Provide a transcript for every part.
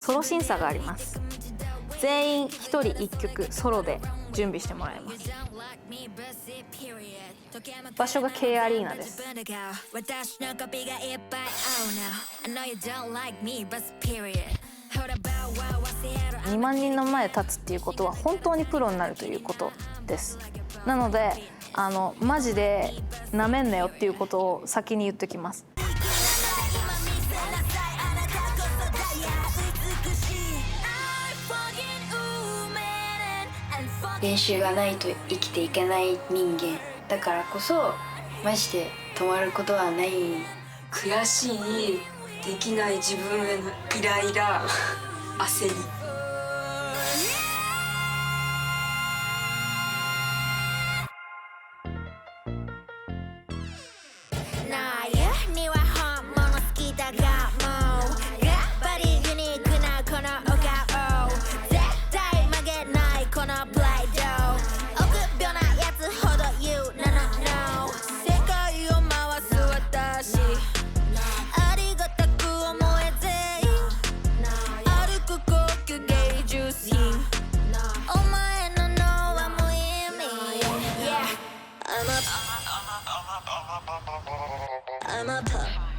ソロ審査があります。全員1人1曲ソロで準備してもらいます。場所が K アリーナです。2万人の前立つっていうことは本当にプロになるということです。なのでマジでなめんなよっていうことを先に言っておきます。練習がないと生きていけない人間だからこそマジで止まることはない。悔しい、できない自分へのイライラ、焦り。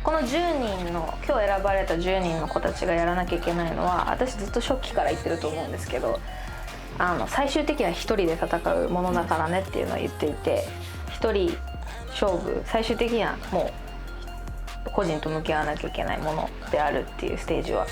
この10人の今日選ばれた10人の子たちがやらなきゃいけないのは、私ずっと初期から言ってると思うんですけど、最終的には1人で戦うものだからねっていうのを言っていて、1人勝負、最終的にはもう個人と向き合わなきゃいけないものであるっていうステージは。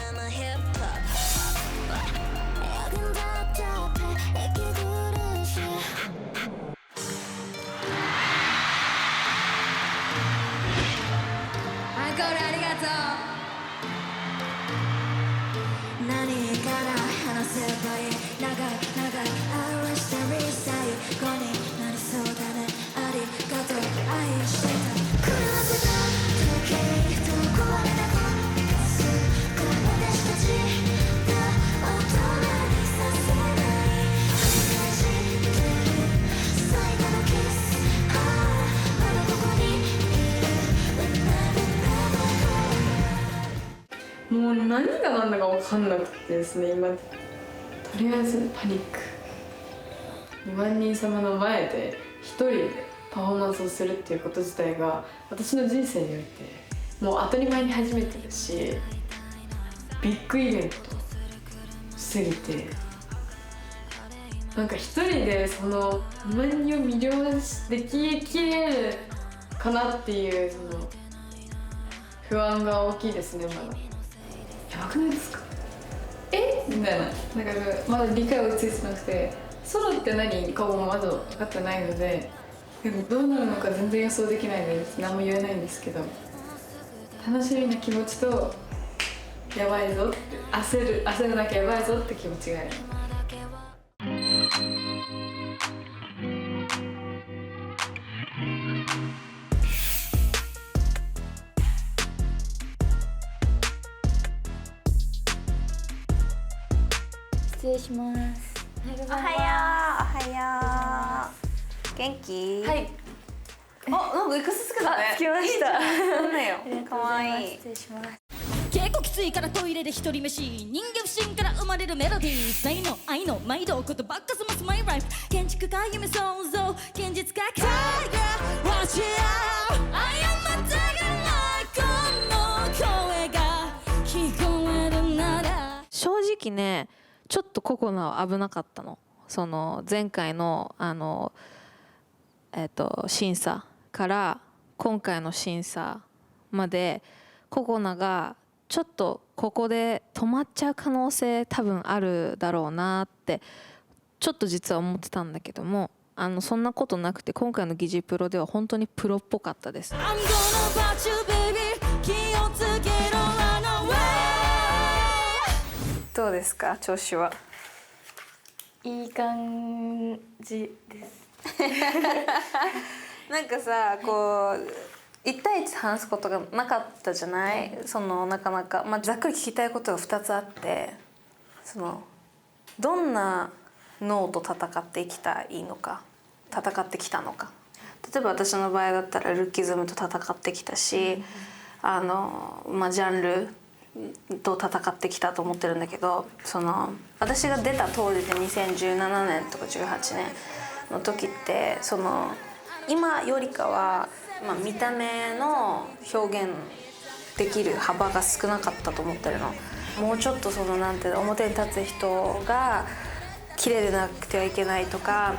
もう何が何だか分かんなくてですね、今とりあえずパニック。2万人様の前で一人でパフォーマンスをするっていうこと自体が私の人生においてもう当たり前に初めてだし、ビッグイベントすぎて、なんか一人でその2万人を魅了できれるかなっていうその不安が大きいですね。まだやばくないですか？みたいな、なんかまだ理解をついてなくて、ソロって何かもまだ分かってないので、でもどうなるのか全然予想できないので何も言えないんですけど、楽しみな気持ちとやばいぞって焦らなきゃやばいぞって気持ちがある。失礼します。おはよう。元気？はい。なんかいくつつけたね。つきました。そうだよ。かわいい。失礼します。結構きついからトイレで一人飯、人間不信から生まれるメロディー、才能愛の毎度ことばっかすますマイライフ、建築家夢想像現実がタイガー Watch out I am a tiger この声が聞こえるなら。正直ね、ちょっとココナは危なかったの。その前回の審査から今回の審査まで、ココナがちょっとここで止まっちゃう可能性多分あるだろうなってちょっと実は思ってたんだけども、そんなことなくて、今回の疑似プロでは本当にプロっぽかったです。 I'm gonna watch you baby 気をつけろ Run away。 どうですか、調子は？いい感じです。なんかさ、こう1対1で話すことがなかったじゃない、そのなかなか、ざっくり聞きたいことが2つあって、そのどんな脳と戦ってきたいのか、戦ってきたのか。例えば私の場合だったらルッキズムと戦ってきたし、ジャンルと戦ってきたと思ってるんだけど、私が出た当時で2017年とか18年の時って今よりかは、見た目の表現できる幅が少なかったと思ってるの。もうちょっとなんていうの、表に立つ人が綺麗でなくてはいけないとか、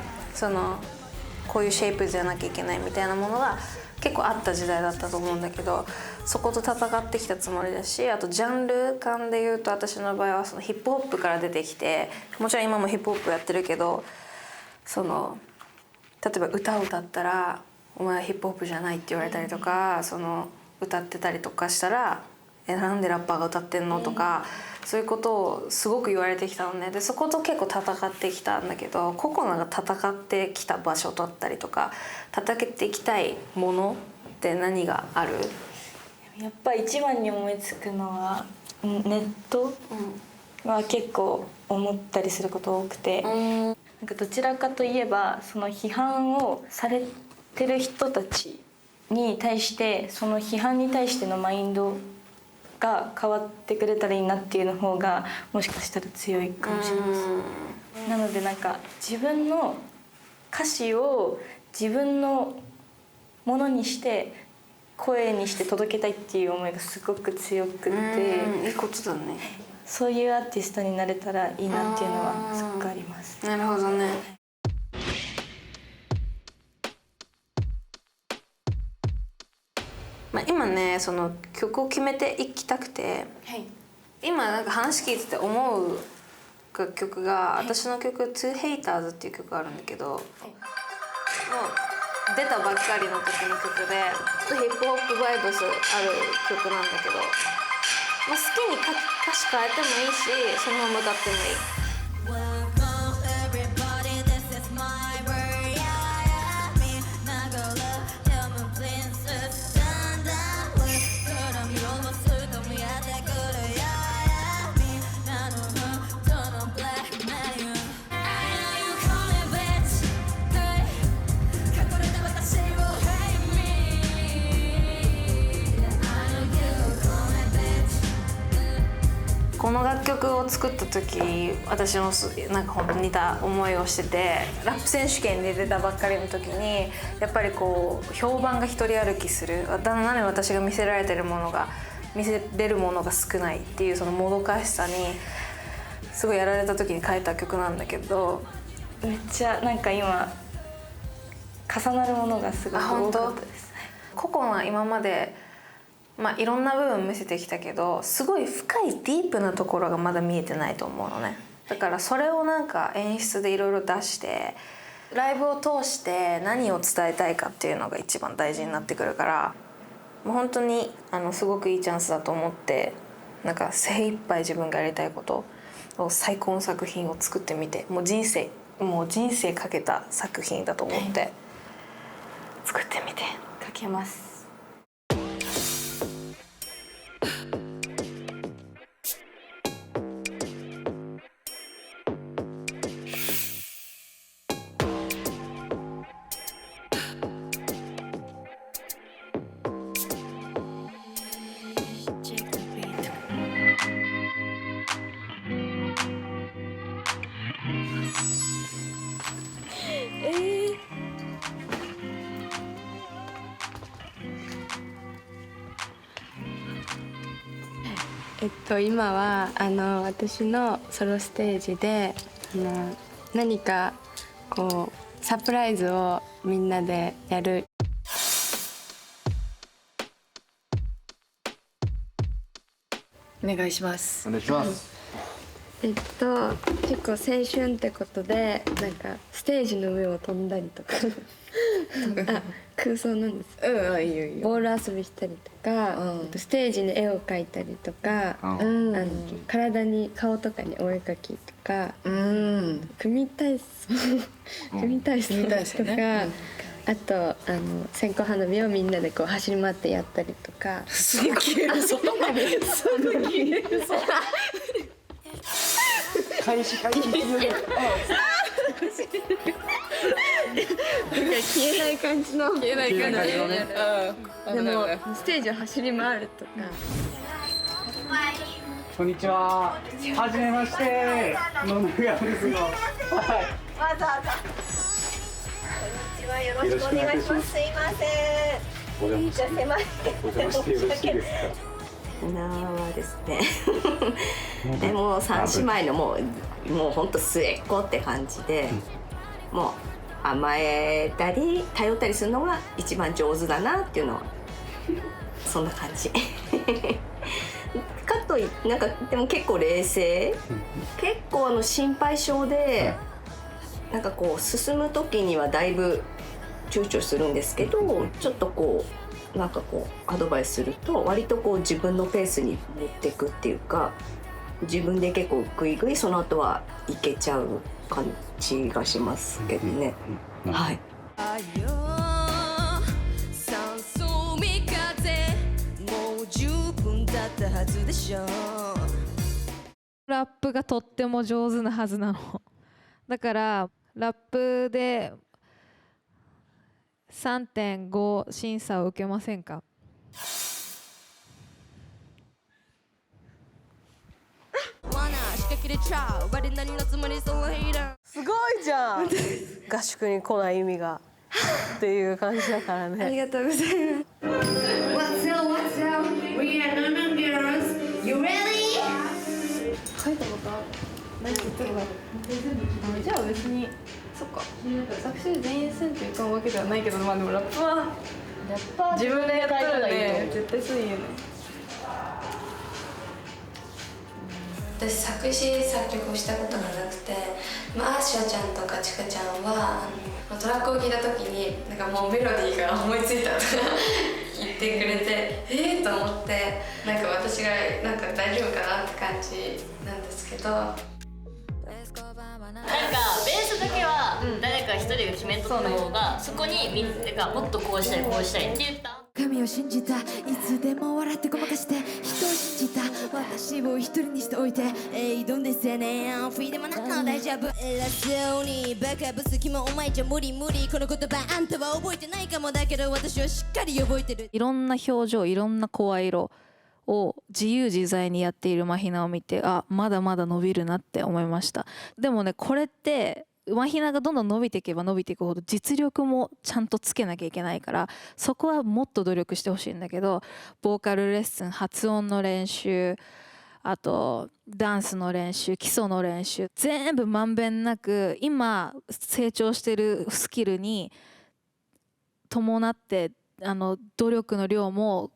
こういうシェイプじゃなきゃいけないみたいなものが結構あった時代だったと思うんだけど、そこと戦ってきたつもりだし、あとジャンル感で言うと私の場合はヒップホップから出てきて、もちろん今もヒップホップやってるけど、例えば歌を歌ったら「お前はヒップホップじゃない」って言われたりとか、歌ってたりとかしたら「なんでラッパーが歌ってんの?」とか、そういうことをすごく言われてきたのね。でそこと結構戦ってきたんだけど、ココナが戦ってきた場所だったりとか戦っていきたいものって何がある？やっぱ一番に思いつくのはネットは結構思ったりすること多くて、なんかどちらかといえば批判をされてる人たちに対して批判に対してのマインドが変わってくれたらいいなっていうの方がもしかしたら強いかもしれないです。なのでなんか自分の歌詞を自分のものにして声にして届けたいっていう思いがすごく強くて、いいことだね。そういうアーティストになれたらいいなっていうのはすごくあります。なるほどね。今ね曲を決めていきたくて、今なんか話聞いてて思う楽曲が、私の曲「Two Haters」っていう曲があるんだけど、もう出たばっかりの時の曲でヒップホップバイブスある曲なんだけど、好きに歌詞変えてもいいし、そのまま歌ってもいい。この楽曲を作った時、私もなんか本当に似た思いをしてて、ラップ選手権で出たばっかりの時にやっぱり評判が一人歩きする、なので私が見せれるものが少ないっていうもどかしさにすごいやられた時に書いた曲なんだけど、めっちゃなんか今重なるものがすごく多かったです。ココナ今までいろんな部分見せてきたけど、すごい深いディープなところがまだ見えてないと思うのね。だからそれをなんか演出でいろいろ出して、ライブを通して何を伝えたいかっていうのが一番大事になってくるから、もう本当にすごくいいチャンスだと思って、なんか精一杯自分がやりたいことを最高の作品を作ってみて、もう人生かけた作品だと思って作ってみて。かけます。今は私のソロステージで何かサプライズをみんなでやる。お願いします。お願いします。結構青春ってことでなんかステージの上を飛んだりとかあ、空想なんです。いいよいいよ。ボール遊びしたりとか、ステージに絵を描いたりとか、体に顔とかにお絵描きとか、組体操とか、あと線香花火をみんなで走り回ってやったりとか。すぐ消えるぞ。開始消えない感じの消えない感じのね。でもステージを走り回るとか。こんにちは。はじめまして。野々山ですが。はい。わざわざ。こんにちは。よろしくお願いします。すいません。お邪魔して。お邪魔してよろしいですか。なはですね。でも三姉妹のもう本当末っ子って感じで、もう甘えたり頼ったりするのが一番上手だなっていうのはそんな感じ。かといなんかでも結構冷静、結構心配性で、なんかこう進む時にはだいぶ躊躇するんですけど、ちょっとこうなんかこうアドバイスすると割とこう自分のペースに持っていくっていうか、自分で結構グイグイその後はいけちゃう感じがしますけどね。はい。ラップがとっても上手なはずなの。だからラップで 3.5 審査を受けませんか？すごいじゃん。合宿に来ない意味がっていう感じだからね。ありがとうございます。What's up, what's up? We are Nanan girls. You ready? 書いたことある？何言ってるかじゃあ別にそっか。作詞全員線っていうかわけではないけど、まあでもラップは自分でやったらね絶対そういいよね。私作詞作曲をしたことがなくて、アーシャちゃんとかチカちゃんはトラックを聴いた時になんかもうメロディーが思いついたとか言ってくれてと思って、なんか私がなんか大丈夫かなって感じなんですけど、なんかベースだけは誰か一人が決めとった方が、そこにみんながもっとこうしたいこうしたいって言った神を信じた、いつでも笑ってごまかして人を信じた、私を一人にしておいてどんですよね、フリーでもなの大丈夫、偉そうにバカブス気もお前じゃ無理無理、この言葉あんたは覚えてないかもだけど私はしっかり覚えてる。いろんな表情、いろんな声色を自由自在にやっているマヒナを見て、あ、まだまだ伸びるなって思いました。でもね、これってマヒナがどんどん伸びていけば伸びていくほど実力もちゃんとつけなきゃいけないから、そこはもっと努力してほしいんだけど、ボーカルレッスン、発音の練習、あとダンスの練習、基礎の練習、全部まんべんなく今成長してるスキルに伴って努力の量も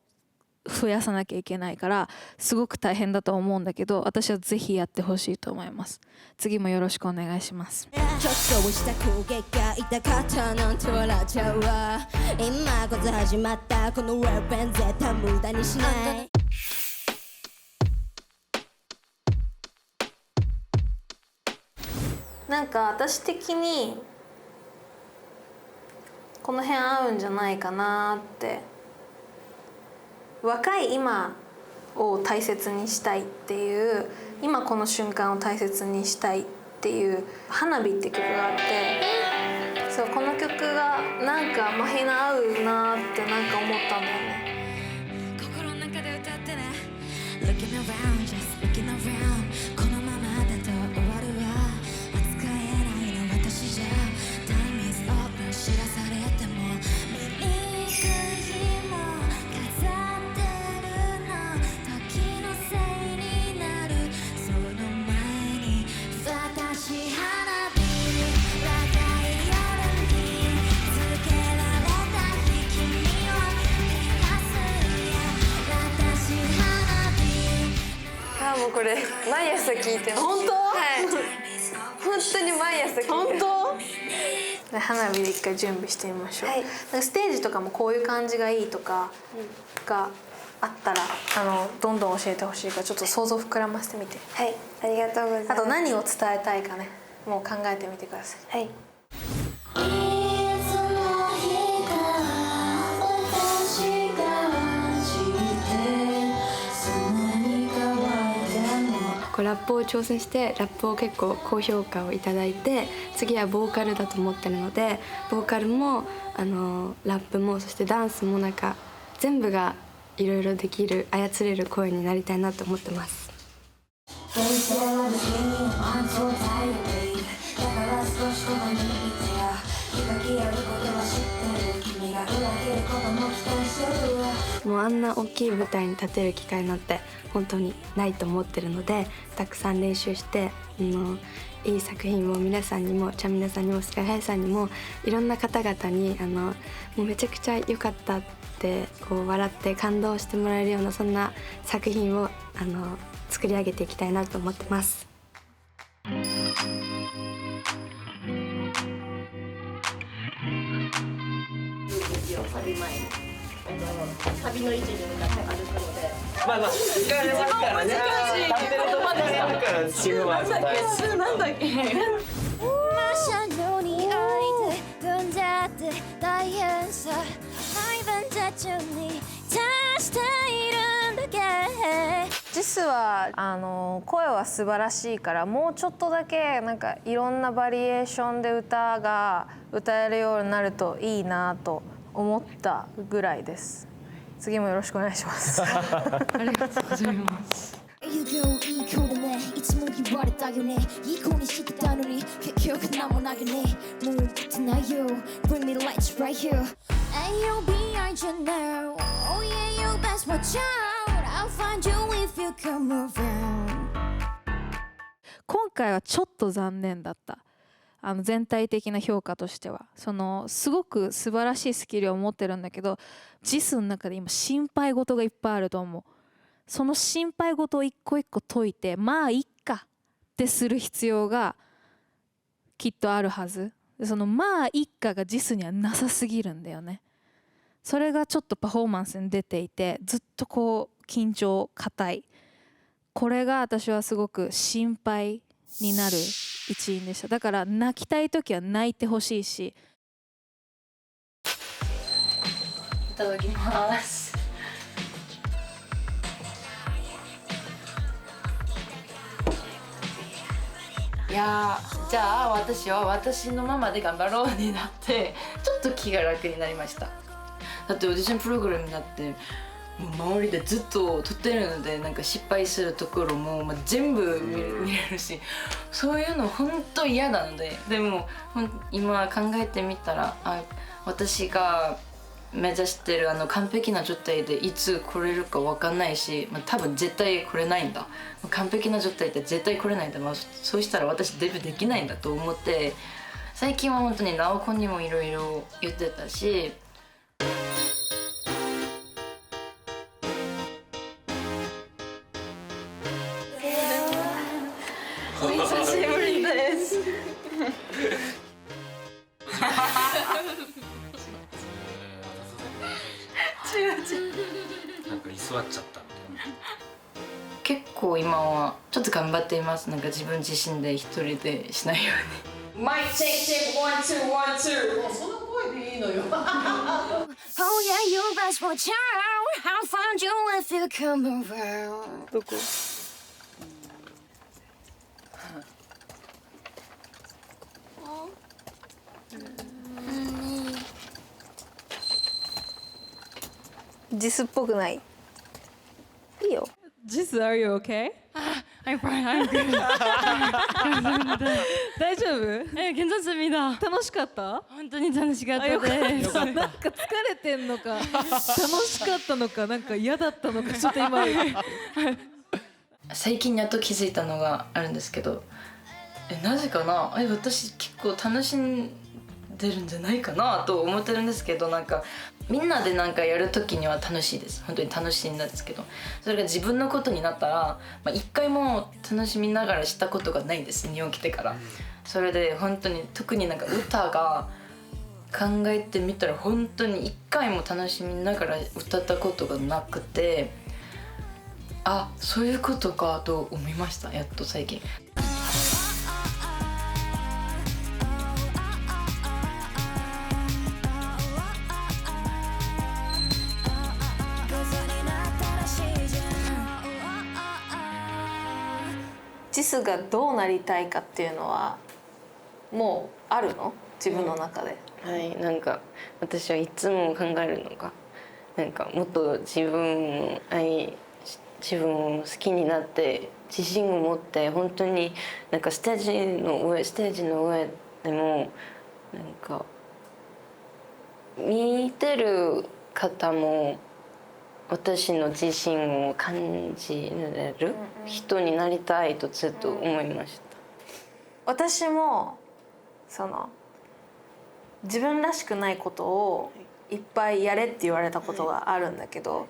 増やさなきゃいけないから、すごく大変だと思うんだけど、私はぜひやってほしいと思います。次もよろしくお願いします。ちょっとした攻撃が痛かったなんて笑っちゃうわ、今こそ始まったこのラップ絶対無駄にしない。なんか私的にこの辺合うんじゃないかなって、若い今を大切にしたいっていう、今この瞬間を大切にしたいっていう「花火」って曲があって、そう、この曲がなんかマヒナ合うなってなんか思ったんだよね。心の中で歌ってね Looking around, just looking around このままだと終わるわ、扱えないの私じゃ Time is up 知らされても右くじも飾ってるの、時のせいになるその前に私花火、若い夜につけられた日君を照らすや、私花火。もうこれ毎朝聞いてます。本当？はい、本当に毎朝聞いてます。本当？花火で一回準備してみましょう。はい、なんかステージとかもこういう感じがいいとかがあったらどんどん教えてほしいから、ちょっと想像膨らませてみて。はい、ありがとうございます。あと何を伝えたいかね、もう考えてみてください。はい。ラップを挑戦してラップを結構高評価をいただいて、次はボーカルだと思ってるので、ボーカルもラップもそしてダンスもなんか全部がいろいろできる操れる声になりたいなと思ってます。もうあんな大きい舞台に立てる機会なんて本当にないと思ってるので、たくさん練習していい作品も皆さんにもチャミナさんにもスカイハイさんにもいろんな方々にもうめちゃくちゃ良かったってこう笑って感動してもらえるようなそんな作品を作り上げていきたいなと思ってます。サビ前にサビの位置に向かって歩くので、まあ時間ありますからね。立ってるとこでやるからチームワーク大事。なんだっけ車両に開いて踏んじゃって大変さ配分途中に足しているんだけ。ジスは声は素晴らしいから、もうちょっとだけなんかいろんなバリエーションで歌が歌えるようになるといいなと思ったぐらいです。次もよろしくお願いします。ありがとうございます。いい子だね、いつも言われたよね。いい子にしてたのに結局何もないよね。もう来てないよ Bring me the lights right here AOBI じゃない Oh yeah you best watch out I'll find you if you come around。 今回はちょっと残念だった。全体的な評価としてはすごく素晴らしいスキルを持ってるんだけど、ジスの中で今心配事がいっぱいあると思う。その心配事を一個一個解いて、まあいっかってする必要がきっとあるはず。そのまあいっかがジスにはなさすぎるんだよね。それがちょっとパフォーマンスに出ていて、ずっとこう緊張硬い、これが私はすごく心配になる一因でした。だから泣きたい時は泣いてほしいし。いただきます。いやじゃあ私は私のままで頑張ろうになってちょっと気が楽になりました。だってオーディションプログラムになってもう周りでずっと撮ってるので、なんか失敗するところも、全部見れるし、そういうの本当嫌なので、でも今考えてみたら私が目指してる完璧な状態でいつ来れるか分かんないし、多分絶対来れないんだ。完璧な状態で絶対来れないんだ。そうしたら私デビューできないんだと思って、最近は本当にナオコにもいろいろ言ってたし。お久しぶりです。なんか居座っちゃったみたいな。結構今はちょっと頑張っています。なんか自分自身で一人でしないように。マイクチェックチェックワンツーワンツー。もうその声でいいのよ。Oh yeah you best watch out I'll find you if you come around。 どこ？ジスっぽくない？いいよ。Jis, are you okay? I'm fine. I'm good. 大丈夫？괜찮습니다。楽しかった？本当に楽しかったです。なんか疲れてんのか、楽しかったのか、なんか嫌だったのか、ちょっと今。最近やっと気づいたのがあるんですけど、なぜかな、私結構楽しんでるんじゃないかなと思ってるんですけど、なんかみんなでなんかやる時には楽しいです。本当に楽しいんですけど、それが自分のことになったら、一回も楽しみながらしたことがないんです、日本来てから。それで本当に特になんか歌が考えてみたら本当に一回も楽しみながら歌ったことがなくて、あ、そういうことかと思いました、やっと最近。ジスがどうなりたいかっていうのはもうあるの？自分の中で。はい、なんか私はいつも考えるのが、なんかもっと自分を愛し自分を好きになって自信を持って本当になんかステージの上でもなんか見てる方も私の自信を感じれる人になりたいとずっと思いました。私もその自分らしくないことをいっぱいやれって言われたことがあるんだけど、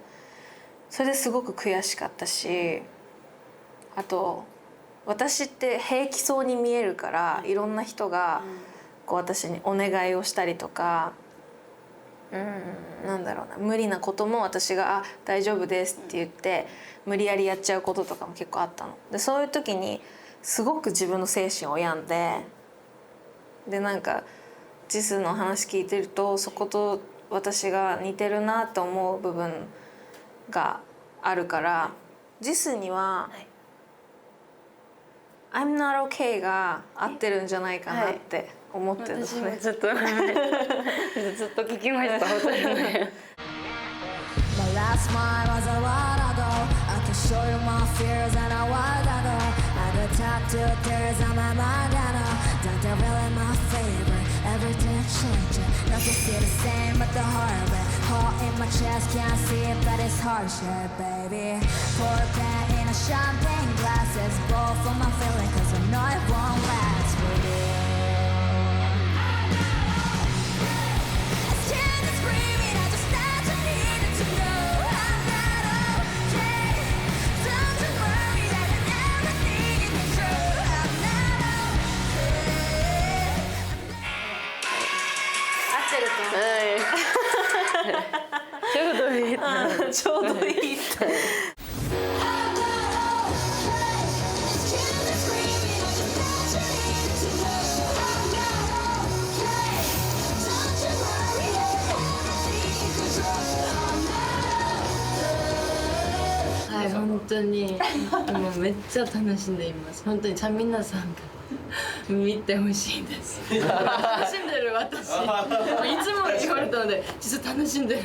それですごく悔しかったし、あと私って平気そうに見えるからいろんな人がこう私にお願いをしたりとか、なんだろうな、無理なことも私が「大丈夫です」って言って無理やりやっちゃうこととかも結構あったの。でそういう時にすごく自分の精神を病んで、なんかジスの話聞いてるとそこと私が似てるなと思う部分があるから、ジスには「I'm not okay」が合ってるんじゃないかなって思ってるんですね。ずっと聞きました。My last smile was a while ago. I can show you my fears and a while ago. I could talk to tears on my mind, I know that they're really my favorite. Everything changing, nothing still the same but the heart way. Heart in my chest, can't see it but it's hard shit, baby. Pour a pen in a champagne glasses, blow for my feeling 'cause I know it won't last, baby.ちょうどいいって。はい、本当にもうめっちゃ楽しんでいます。本当にチャンミナさんが見てほしいです。楽しんでる私。いつも言われたので実は楽しんでる。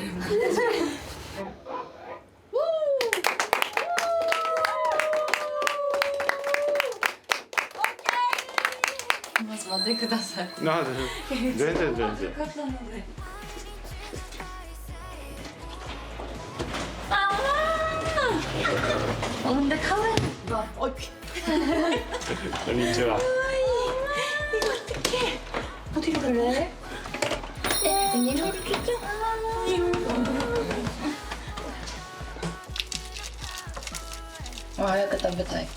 待ってください。全然。ほんで可愛い。おい。こんにちは。어떻게 그래?早く食べたい。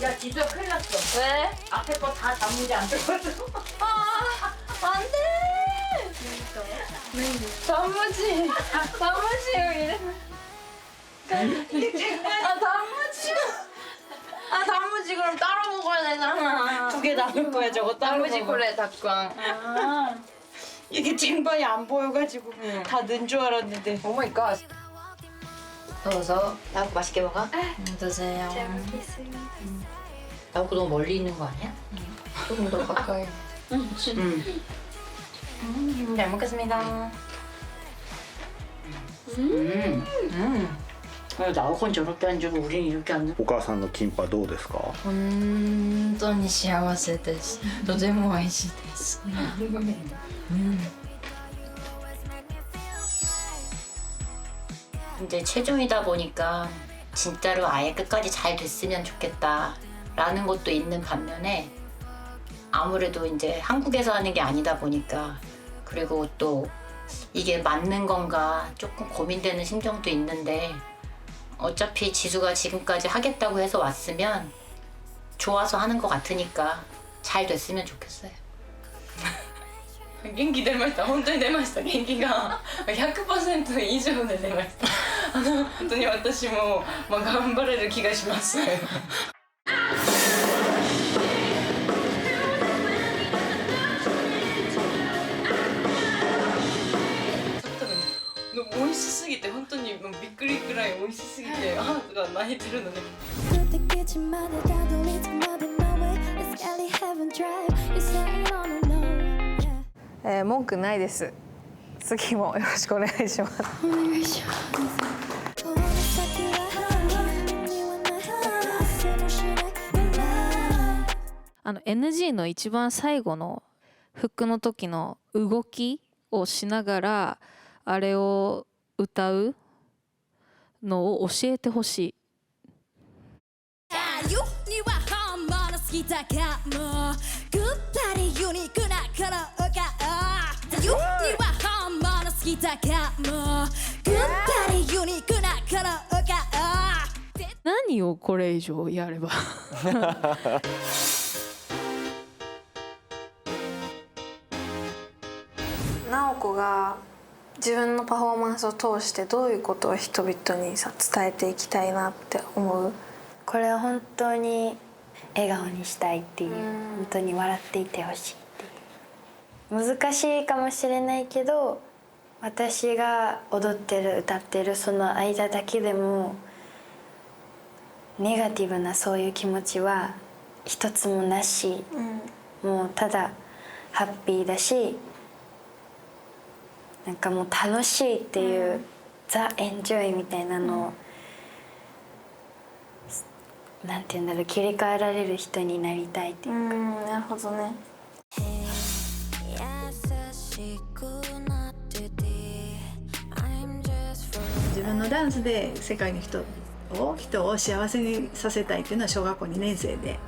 야, 진짜 큰일 났어. 왜? 앞에 거 다 단무지 안 들어가서. 안 돼! 단무지 이래. 단무지 그럼 따로 먹어야 되잖아. 두 개 남을 거야, 저거 따로 단무지 먹어. 콜레 닭광. 이게 쟁반이 안 보여가지고 다 넣은 줄 알았는데. 오 마이 갓. 넣어서 나하고 맛있게 먹어? 드세요. 잘 먹겠습니다. 나하고 너무 멀리 있는 거 아니야? 조금 더 가까이. 잘 먹겠습니다. 나하고는 저렇게 앉고 우린 이렇게 앉는. お母さんのキンパどうですか？本当に幸せです。とても美味しいです。 이제 최종이다 보니까 진짜로 아예 끝까지 잘 됐으면 좋겠다 라는 것도 있는 반면에 아무래도 이제 한국에서 하는 게 아니다 보니까 그리고 또 이게 맞는 건가 조금 고민되는 심정도 있는데 어차피 지수가 지금까지 하겠다고 해서 왔으면 좋아서 하는 것 같으니까 잘 됐으면 좋겠어요. 元気出ました。本当に出ました。元気が 100% 以上で出ました。本当に私も頑張れる気がします。 美味しすぎて本当にびっくりくらい美味しすぎて母が泣いてるので。文句ないです。次もよろしくお願いします。お願いします。NG の一番最後のフックの時の動きをしながらあれを歌うのを教えてほしい。好きだかもぐったりユニークなカラーがユニは本物好きだかもぐったりユニークなカラーが何をこれ以上やれば直子が自分のパフォーマンスを通してどういうことを人々に伝えていきたいなって思う？これは本当に笑顔にしたいっていう、本当に笑っていてほしいっていう。難しいかもしれないけど、私が踊ってる歌ってるその間だけでもネガティブなそういう気持ちは一つもなし、もうただハッピーだし、なんかもう楽しいっていう、ザ・エンジョイみたいなのを、なんていうんだろう、切り替えられる人になりたいっていうか。なるほどね。自分のダンスで世界の人を幸せにさせたいっていうのは小学校2年生で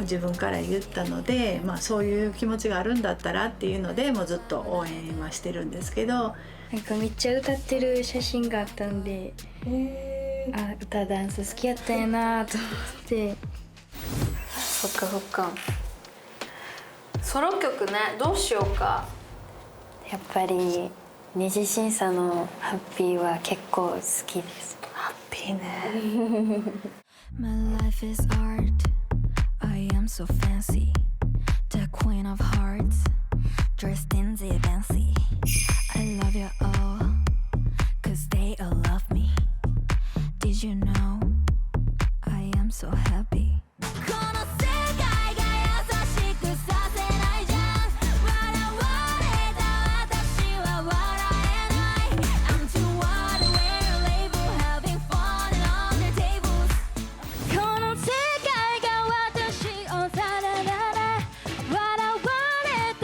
自分から言ったので、そういう気持ちがあるんだったらっていうのでもうずっと応援はしてるんですけど、なんかめっちゃ歌ってる写真があったんで、歌ダンス好きやったんやなと思って。そっかそっか。ソロ曲ね、どうしようか。やっぱり二次審査のハッピーは結構好きです。ハッピーね。My life is art. I am so fancy. The queen of hearts. Dressed in the fancy. I love you all. Cause they all love me. Did you know? I am so happy. この世界が優しくさせないじゃん。笑われた私は笑えない。I'm too wide aware label having fun on the tables. この世界が私をさららら笑われた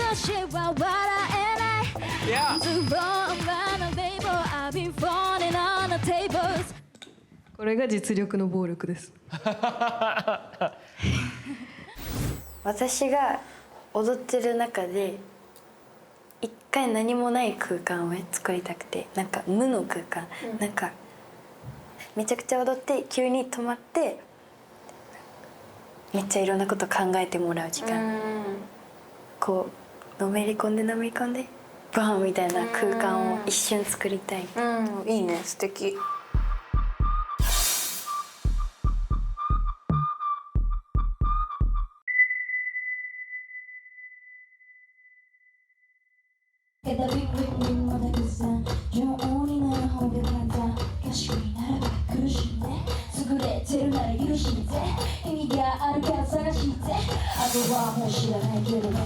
私は笑えない。I'm too wrong on the label having fun on the tables. これが実力の暴力です。私が踊ってる中で一回何もない空間を作りたくて、なんか無の空間、なんかめちゃくちゃ踊って急に止まってめっちゃいろんなこと考えてもらう時間、こうのめり込んでバーンみたいな空間を一瞬作りたい。いいね、素敵。女王になる方が簡単、歌手になれば苦しいね。優れてるなら許して意味があるから探してあとはもう知らないけどね。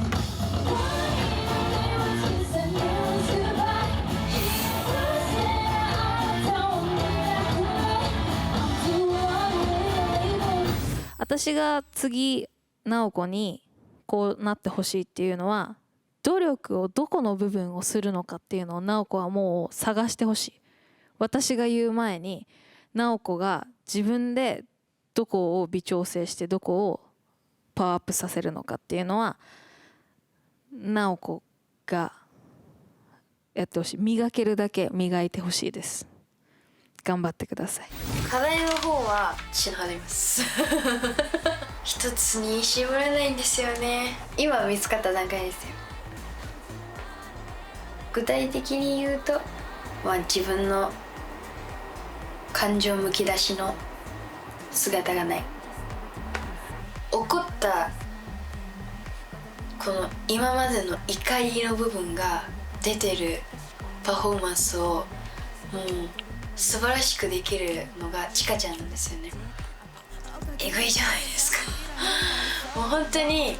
私が次直子にこうなってほしいっていうのは、努力をどこの部分をするのかっていうのを直子はもう探してほしい。私が言う前に直子が自分でどこを微調整してどこをパワーアップさせるのかっていうのは直子がやってほしい。磨けるだけ磨いてほしいです。頑張ってください。課題の方は自信あります一つに絞れないんですよね。今見つかった段階ですよ。具体的に言うと、自分の感情むき出しの姿がない。怒ったこの今までの怒りの部分が出てるパフォーマンスをもう素晴らしくできるのがちかちゃんなんですよね。えぐいじゃないですかもう本当に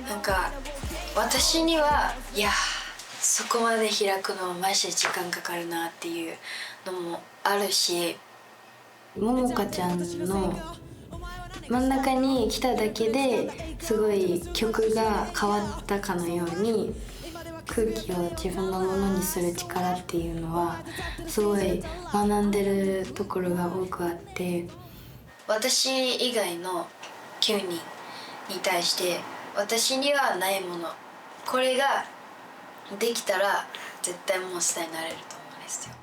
なんか私にはいやそこまで開くのマジで時間かかるなっていうのもあるし、ももかちゃんの真ん中に来ただけですごい曲が変わったかのように空気を自分のものにする力っていうのはすごい学んでるところが多くあって、私以外の9人に対して私にはないもの、これができたら絶対モンスターになれると思うんですよ。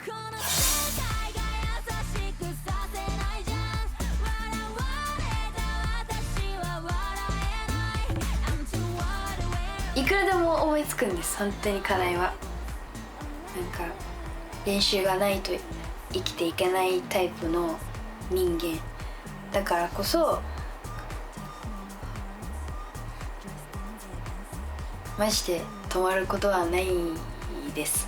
いくらでも思いつくんです、本当に課題は。なんか練習がないと生きていけないタイプの人間だからこそマジで止まることはないです。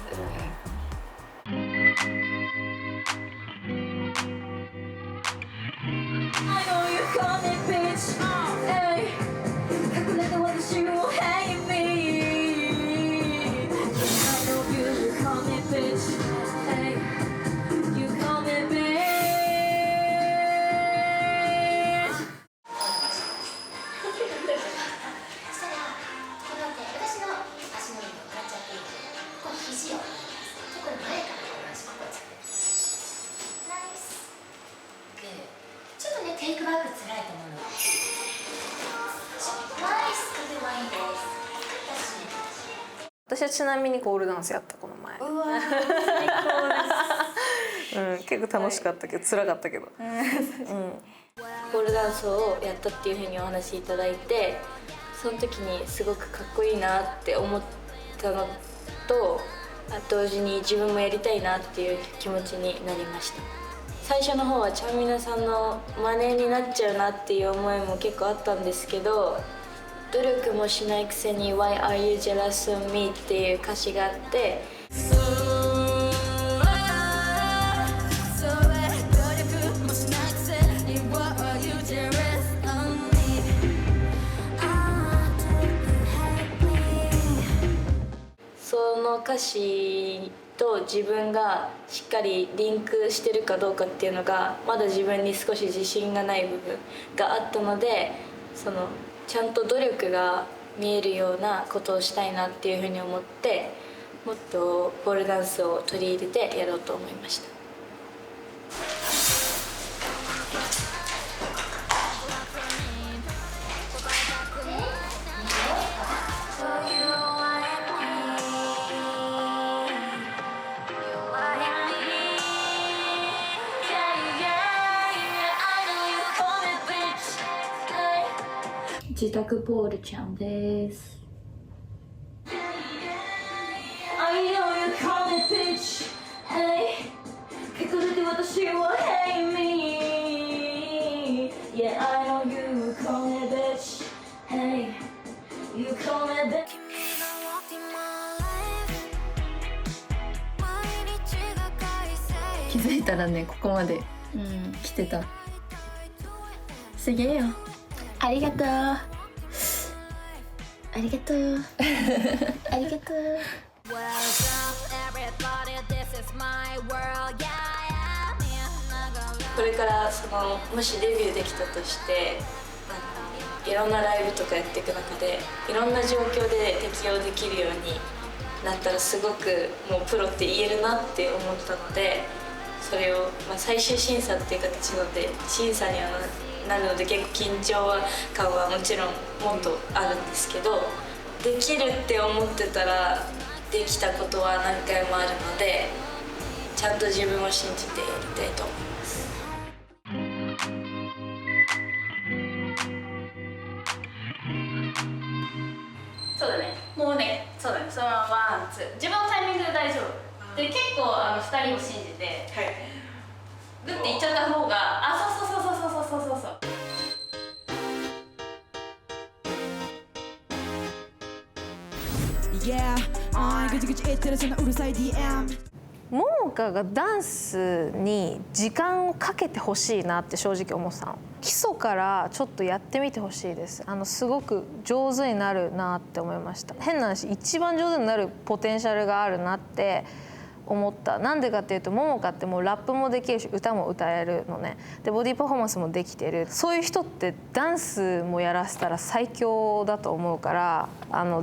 私はちなみにポールダンスやったこの前。うわー最高です。結構楽しかったけど辛かったけど、ポールダンスをやったっていうふうにお話しいただいて、その時にすごくかっこいいなって思ったのと、同時に自分もやりたいなっていう気持ちになりました。最初の方はちゃんみなさんの真似になっちゃうなっていう思いも結構あったんですけど、努力もしないくせに Why are you jealous of me っていう歌詞があって、その歌詞と自分がしっかりリンクしてるかどうかっていうのがまだ自分に少し自信がない部分があったので、そのちゃんと努力が見えるようなことをしたいなっていうふうに思って、もっとポールダンスを取り入れてやろうと思いました。自宅ポールちゃんです。I know you call me bitch, hey 隠れて私を hate me, yeah I know you call me bitch, hey you call me bitch。 気づいたらねここまで来てた。すげえよ。ありがとう。ありがとう。ありがとう。これからもしデビューできたとして、いろんなライブとかやっていく中でいろんな状況で適応できるようになったらすごくもうプロって言えるなって思ったので、それを、最終審査っていう形なので審査にはなるので結構緊張感はもちろんもっとあるんですけど、できるって思ってたらできたことは何回もあるので、ちゃんと自分を信じてやりたいと思います。そうだね、もうね、そうだね、そのままワンツー、自分のタイミングで大丈夫で、結構2人を信じて、グッていっちゃった方が、そう。Yeah、ぐちぐち言ってるそのうるさい DM。ももかがダンスに時間をかけてほしいなって正直思ってたの。基礎からちょっとやってみてほしいです。すごく上手になるなって思いました。変な話、一番上手になるポテンシャルがあるなって思った。なんでかっていうと、ももかってもうラップもできるし歌も歌えるのね。でボディパフォーマンスもできてる。そういう人ってダンスもやらせたら最強だと思うから、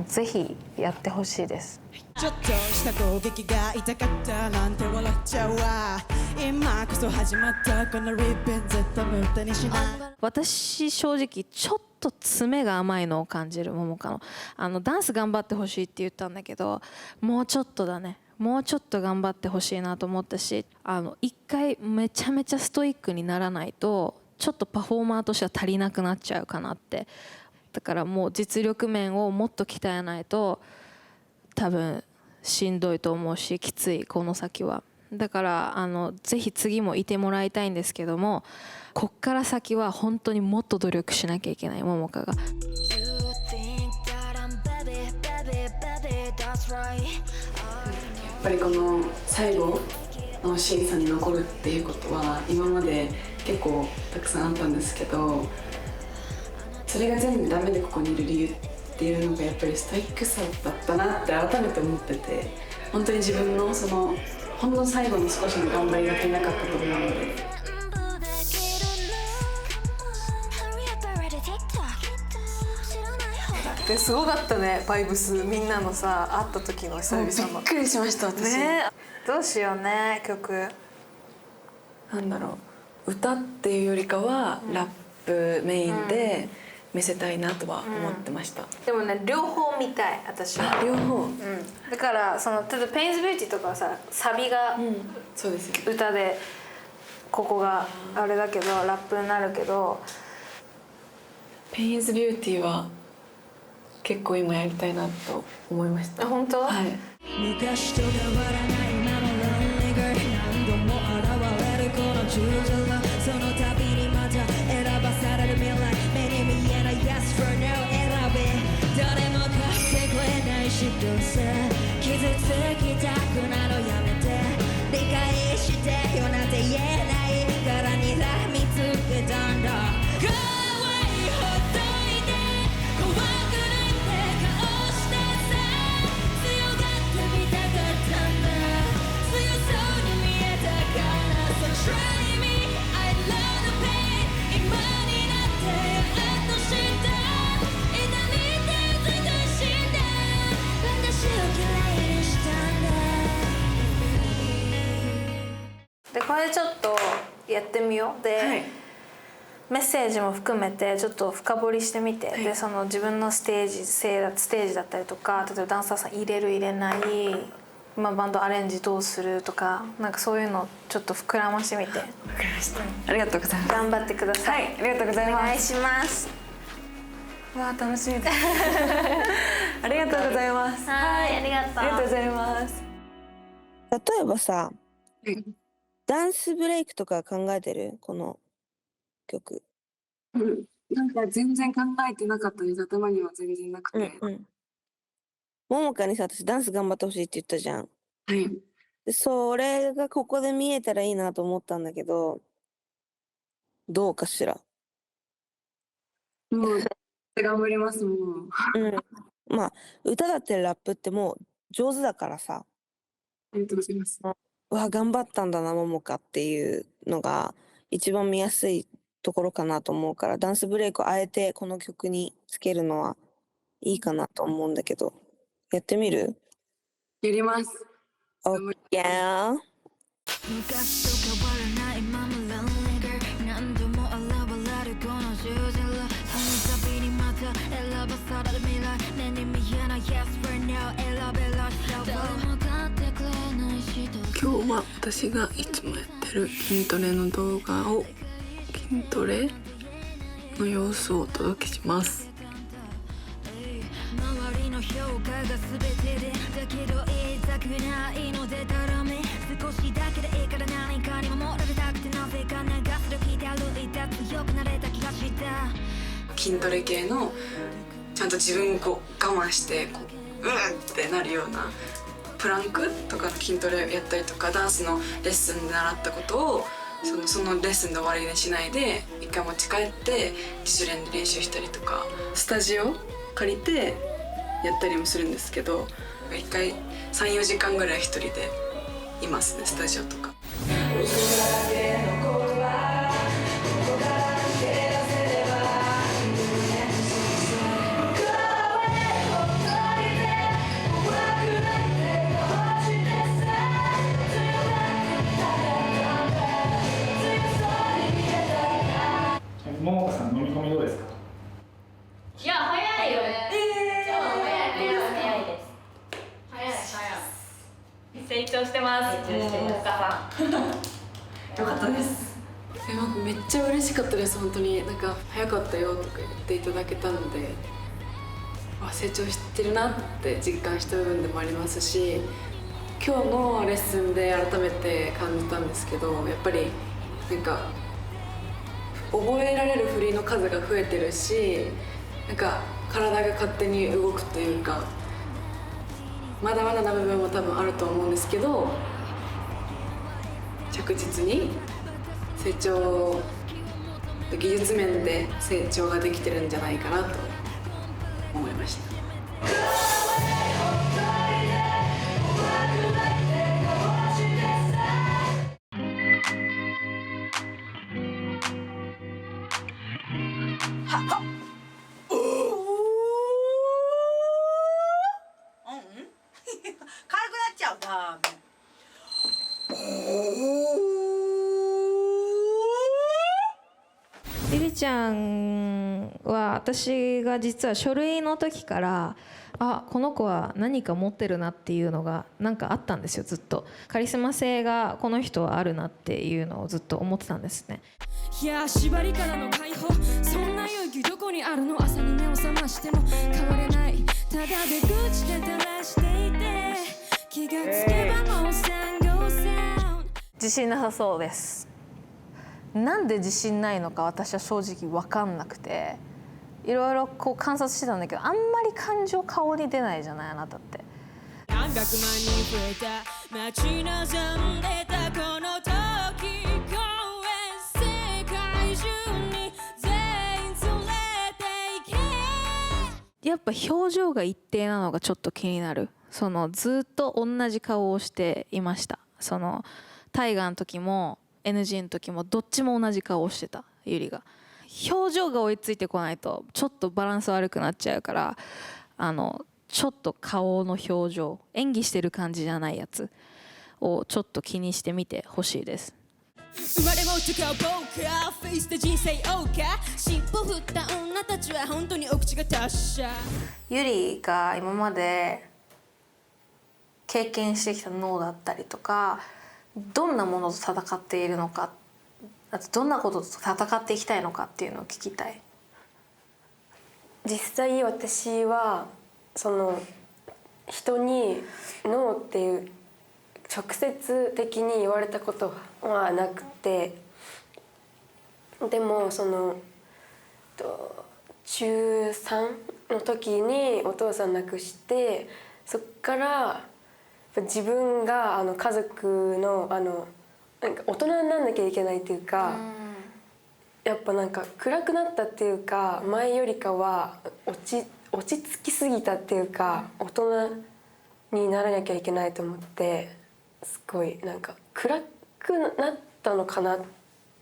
ぜひやってほしいです。ちょっとした攻撃が痛かったなんて笑っちゃうわ。今こそ始まったこのリベン絶対無駄にしない。私正直ちょっと爪が甘いのを感じる、ももかの。ダンス頑張ってほしいって言ったんだけど、もうちょっとだね。もうちょっと頑張ってほしいなと思ったし、一回めちゃめちゃストイックにならないとちょっとパフォーマーとしては足りなくなっちゃうかなって。だからもう実力面をもっと鍛えないと多分しんどいと思うし、きついこの先は。だからぜひ次もいてもらいたいんですけども、こっから先は本当にもっと努力しなきゃいけない、ももかが。やっぱりこの最後の審査に残るっていうことは今まで結構たくさんあったんですけど、それが全部ダメでここにいる理由っていうのがやっぱりストイックさだったなって改めて思ってて、本当に自分のそのほんの最後の少しの頑張りが足りなかったと思うので。ですごかったね、バイブス。みんなのさ、会った時の久々の。びっくりしました私。ね、どうしようね、曲。なんだろう、歌っていうよりかはラップメインで見せたいなとは思ってました。でもね、両方見たい、私は。両方。だから例えば「ペインズビューティー」とかはさ、サビがそうですよ歌でここがあれだけどラップになるけど、ペインズビューティーは結構今やりたいなと思いました。本当？はい。昔と変わらないまま Lonely Girl、 何度も現れるこの十字路、その度にまた選ばされる未来、目に見えない Yes for No 選べ、誰も貸してくれないし、どうせ傷つきたくなるやめて、理解してよなんて言えないからにらみつけたんだ。Go away ほっといて、怖くないって顔してさ、強がってみたかったんだ、強そうに見えたから。 So try me, I love the pain、 今になってやっと知った、痛みって絶対死んだ、私を嫌いにしたんだ。でこれちょっとやってみよう。で、メッセージも含めてちょっと深掘りしてみて、でその自分のステージだったりとか、例えばダンサーさん入れる入れない、バンドアレンジどうするとか、なんかそういうのちょっと膨らましてみて。わかりました。ありがとうございます。頑張ってください。はい、ありがとうございます。お願いします。わあ楽しみです。ありがとうございます。はい、ありがとう。ありがとうございます。例えばさ、ダンスブレイクとか考えてる？この曲。なんか全然考えてなかったです。頭には全然なくて。ももかにさ、私ダンス頑張ってほしいって言ったじゃん。はい。でそれがここで見えたらいいなと思ったんだけど、どうかしら。もう頑張りますもん。まあ歌だってラップってもう上手だからさ。ありがとうございます。わ、頑張ったんだなももかっていうのが一番見やすいところかなと思うから、ダンスブレイクをあえてこの曲につけるのはいいかなと思うんだけど、やってみる？やります。OK。昔と変わらないまま Lonely Girl、 何度も現れるこの十字路、その度にまた選ばされる未来、目に見えない Yes for No 選べらしさ、誰も買ってくれないし、今日は私がいつもやってる筋トレの動画を、筋トレの様子をお届けします。周りの評価が全てで、だけど言いたくないのでたらめ、少しだけでいいから何かに守られたくて、なぜか流す時で歩いた強くなれた気がした。筋トレ系のちゃんと自分をこう我慢してこうってなるようなププランクとかの筋トレやったりとか、ダンスのレッスンで習ったことをそのレッスンで終わりにしないで一回持ち帰って自主練で練習したりとか、スタジオ借りてやったりもするんですけど、一回 3,4 時間ぐらい一人でいますね、スタジオとか。ももかさん飲み込みどうですか？いや早いよね。早いです。成長してます。ももかさん。よかったです。僕めっちゃ嬉しかったです。本当になんか早かったよとか言っていただけたので、成長してるなって実感した部分でもありますし、今日のレッスンで改めて感じたんですけど、やっぱりなんか覚えられる振りの数が増えてるし、なんか体が勝手に動くというか、まだまだな部分も多分あると思うんですけど、着実に成長、技術面で成長ができてるんじゃないかなと思いました。リリちゃんは私が実は書類の時からこの子は何か持ってるなっていうのがなんかあったんですよ。ずっとカリスマ性がこの人はあるなっていうのをずっと思ってたんですね。いや縛りからの解放、そんな勇気どこにあるの？朝に目を覚ましても変われない、ただ出口で垂らしていて気がつけばもう自信なさそうです。なんで自信ないのか私は正直分かんなくて、いろいろこう観察してたんだけど、あんまり感情顔に出ないじゃない、あなたって。何百万人増えた待ち望んでたこの時、公園世界中に全員連れて行け。やっぱ表情が一定なのがちょっと気になる。ずっと同じ顔をしていました。大河の時も NG の時もどっちも同じ顔をしてたゆりが。表情が追いついてこないとちょっとバランス悪くなっちゃうから、ちょっと顔の表情、演技してる感じじゃないやつをちょっと気にしてみてほしいです。生まれも違うポーカーフェイスで人生謳歌、尻尾振った女たちは本当にお口が達者。ゆりが今まで経験してきた脳だったりとか、どんなものと戦っているのか、あとどんなことと戦っていきたいのかっていうのを聞きたい。実際私は人にノーっていう直接的に言われたことはなくて、でも中3の時にお父さん亡くして、そっから自分が家族のなんか大人になんなきゃいけないっていうか、やっぱなんか暗くなったっていうか、前よりかは落ち着きすぎたっていうか、大人にならなきゃいけないと思って、すごいなんか暗くなったのかな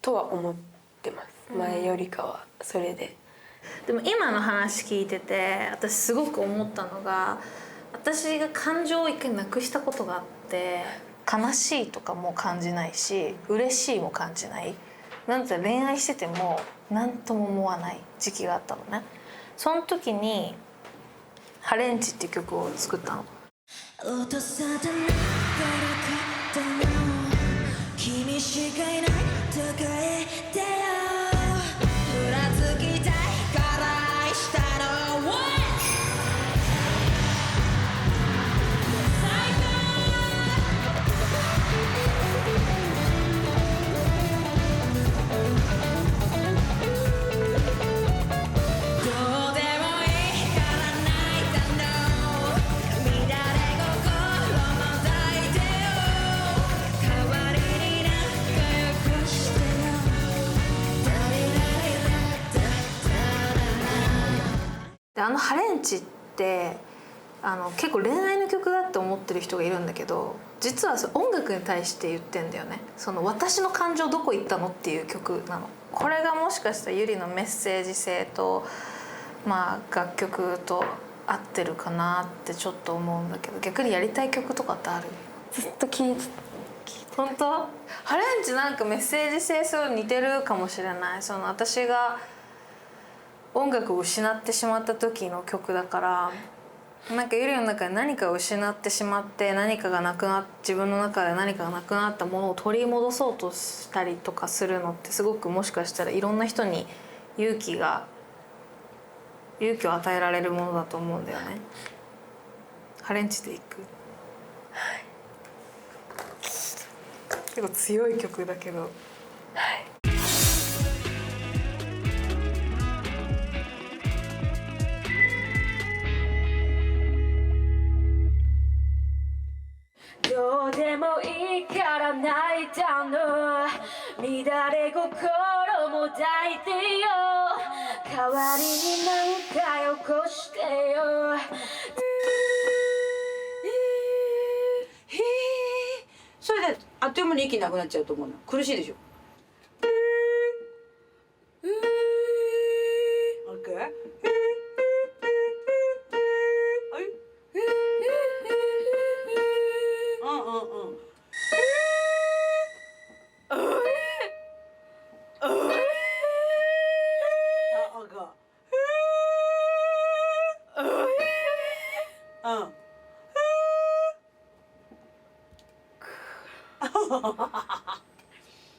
とは思ってます、前よりかは。それででも今の話聞いてて私すごく思ったのが、私が感情を一回なくしたことがあって、悲しいとかも感じないし嬉しいも感じない、なんて恋愛してても何とも思わない時期があったのね。その時に「ハレンチ」っていう曲を作ったの。落とされながら肩の君しかいないと書いてよ、ふらつきたいから愛したのはハレンチって結構恋愛の曲だって思ってる人がいるんだけど、実は音楽に対して言ってんだよね。私の感情どこ行ったのっていう曲なの。これがもしかしたらゆりのメッセージ性と、楽曲と合ってるかなってちょっと思うんだけど、逆にやりたい曲とかってある？ずっと聞いて。本当？ハレンチなんかメッセージ性すごい似てるかもしれない。私が音楽を失ってしまった時の曲だから、なんかゆりの中で何かを失ってしまって、何かがなくなっ自分の中で何かがなくなったものを取り戻そうとしたりとかするのって、すごくもしかしたらいろんな人に勇気を与えられるものだと思うんだよね。ハレンチでいく。はい。結構強い曲だけど。はい。どうでもいいから泣いたの、乱れ心も抱いてよ、代わりに何かよこしてよ。それであっという間に息なくなっちゃうと思うの。苦しいでしょ。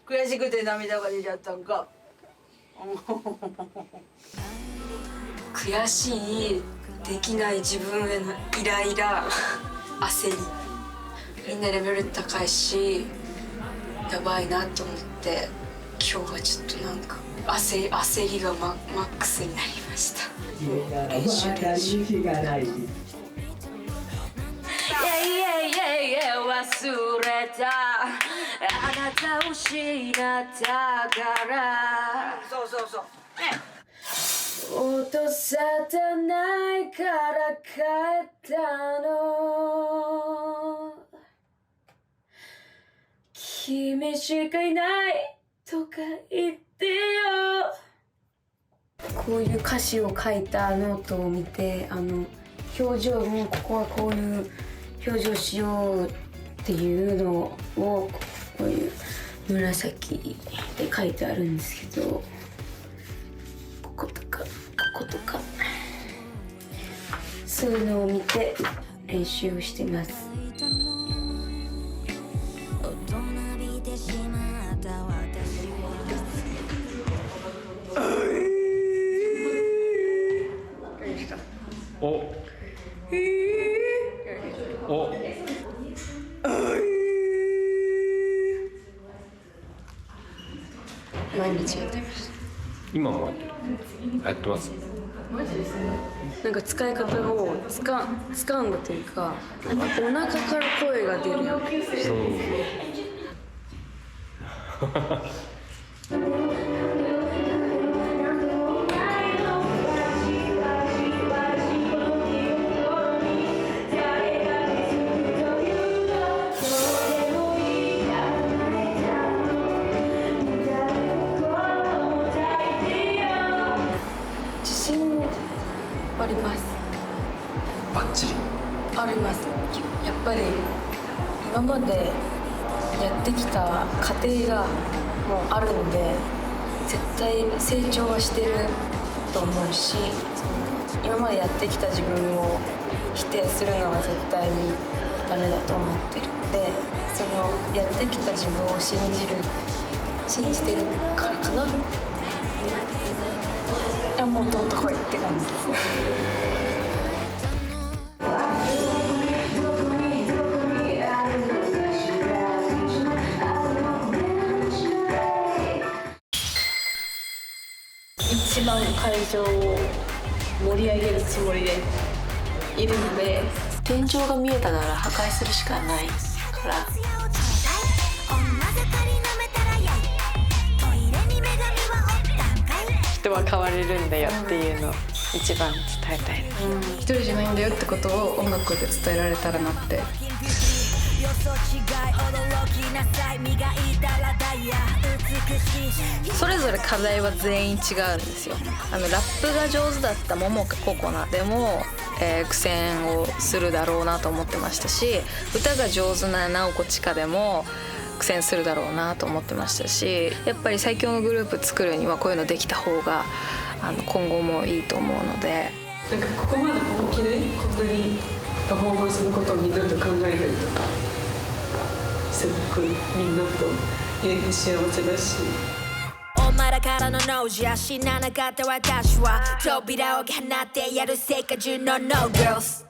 悔しくて涙が出ちゃったんか。悔しい、できない自分へのイライラ、焦り、みんなレベル高いしやばいなと思って、今日はちょっとなんか焦りがマックスになりました。練習忘れた、あなたを失ったから。そう落とされないから帰ったの、君しかいないとか言ってよ。こういう歌詞を書いたノートを見て、表情もここはこういう表情しようっていうのをこういう紫で書いてあるんですけど、こことかこことかそういうのを見て練習をしてます。毎日やってます。今もやってます。なんか使い方をつかんだというか、お腹から声が出るよ。あります。バッチリあります。やっぱり今までやってきた過程がもうあるので、絶対成長はしてると思うし、今までやってきた自分を否定するのは絶対にダメだと思ってるので、そのやってきた自分を信じてるからかな。もうどんとこいって感じです。一番会場を盛り上げるつもりでいるので、天井が見えたなら破壊するしかないから。人は変われるんだよっていうのを一番伝えたい。一人じゃないんだよってことを音楽で伝えられたらなって。それぞれ課題は全員違うんですよ。ラップが上手だった桃香ココナでも、苦戦をするだろうなと思ってましたし、歌が上手な直子千佳でも苦戦するだろうなと思ってましたし、やっぱり最強のグループ作るにはこういうのできた方が今後もいいと思うので、なんかここまで本気でこんなにパフォーマンスのことをみんなと考えたりとか、すごくみんなといて幸せだし。お前らからのノーじゃ死ななかった私は扉を放ってやる世界中の No Girls